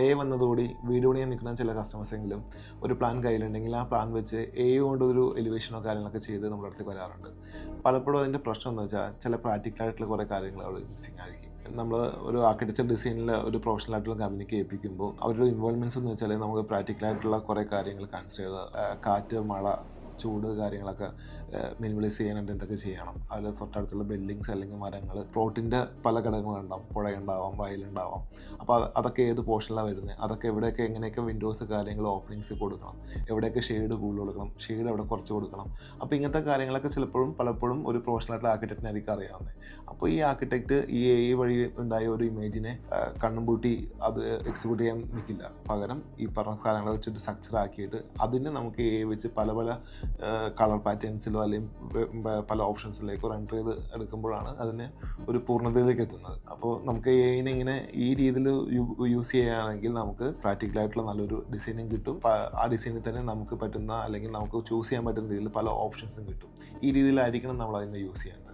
A വന്നതോടെ വീട് പണിയാൻ നിൽക്കുന്ന ചില കസ്റ്റമേഴ്സെങ്കിലും ഒരു പ്ലാൻ കയ്യിലുണ്ടെങ്കിൽ ആ പ്ലാൻ വെച്ച് എ കൊണ്ട് ഒരു എലിവേഷനോ കാര്യങ്ങളൊക്കെ ചെയ്ത് നമ്മുടെ അടുത്ത് വരാറുണ്ട്. പലപ്പോഴും അതിൻ്റെ പ്രശ്നം എന്ന് വെച്ചാൽ ചില പ്രാക്ടിക്കലായിട്ടുള്ള കുറേ കാര്യങ്ങൾ അവിടെ മിസ്സിങ് ആയിരിക്കും. നമ്മൾ ഒരു ആർക്കിടെക്ചർ ഡിസൈനിൽ ഒരു പ്രൊഫഷണൽ ആയിട്ടുള്ള കമ്പനിക്ക് ഏൽപ്പിക്കുമ്പോൾ അവരുടെ ഇൻവോൾവ്മെൻറ്റ്സ് എന്ന് വെച്ചാൽ നമുക്ക് പ്രാക്ടിക്കലായിട്ടുള്ള കുറേ കാര്യങ്ങൾ കൺസിഡർ ചെയ്ത് കാറ്റ്, മഴ, ചൂട് കാര്യങ്ങളൊക്കെ മിനിമലൈസ് ചെയ്യാനായിട്ട് എന്തൊക്കെ ചെയ്യണം, അതിൽ തൊട്ടടുത്തുള്ള ബിൽഡിങ്സ് അല്ലെങ്കിൽ മരങ്ങൾ, പ്ലോട്ടിൻ്റെ പല ഘടകങ്ങളുണ്ടാവും, പുഴയുണ്ടാവാം, വയലുണ്ടാവാം. അപ്പോൾ അതൊക്കെ ഏത് പോർഷനിലാണ് വരുന്നത്, അതൊക്കെ എവിടെയൊക്കെ എങ്ങനെയൊക്കെ വിൻഡോസ് കാര്യങ്ങൾ ഓപ്പണിങ്സ് കൊടുക്കണം, എവിടെയൊക്കെ ഷെയ്ഡ് കൂടുതൽ കൊടുക്കണം, ഷെയ്ഡ് എവിടെ കുറച്ച് കൊടുക്കണം. അപ്പോൾ ഇങ്ങനത്തെ കാര്യങ്ങളൊക്കെ പലപ്പോഴും ഒരു പ്രൊഫഷണലായിട്ടുള്ള ആർക്കിടെക്റ്റിനായിരിക്കും അറിയാവുന്നത്. അപ്പോൾ ഈ ആർക്കിടെക്റ്റ് ഈ AI വഴി ഉണ്ടായ ഒരു ഇമേജിനെ കണ്ണും പൂട്ടി അത് എക്സിക്യൂട്ട് ചെയ്യാൻ നിൽക്കില്ല. പകരം ഈ പറഞ്ഞ സാധനങ്ങളെ വെച്ചൊരു സ്ട്രക്ചർ ആക്കിയിട്ട് അതിന് നമുക്ക് AI വെച്ച് പല കളർ പാറ്റേൺസിലോ അല്ലെങ്കിൽ പല ഓപ്ഷൻസിലേക്കോ റെൻഡർ ചെയ്ത് എടുക്കുമ്പോഴാണ് അതിന് ഒരു പൂർണ്ണതയിലേക്ക് എത്തുന്നത്. അപ്പോൾ നമുക്ക് AI-നെ ഇങ്ങനെ ഈ രീതിയിൽ യൂസ് ചെയ്യുകയാണെങ്കിൽ നമുക്ക് പ്രാക്ടിക്കലായിട്ടുള്ള നല്ലൊരു ഡിസൈനിങ് കിട്ടും. ആ ഡിസൈനിൽ തന്നെ നമുക്ക് പറ്റുന്ന അല്ലെങ്കിൽ നമുക്ക് ചൂസ് ചെയ്യാൻ പറ്റുന്ന രീതിയിൽ പല ഓപ്ഷൻസും കിട്ടും. ഈ രീതിയിലായിരിക്കണം നമ്മൾ അതിനെ യൂസ് ചെയ്യേണ്ടത്.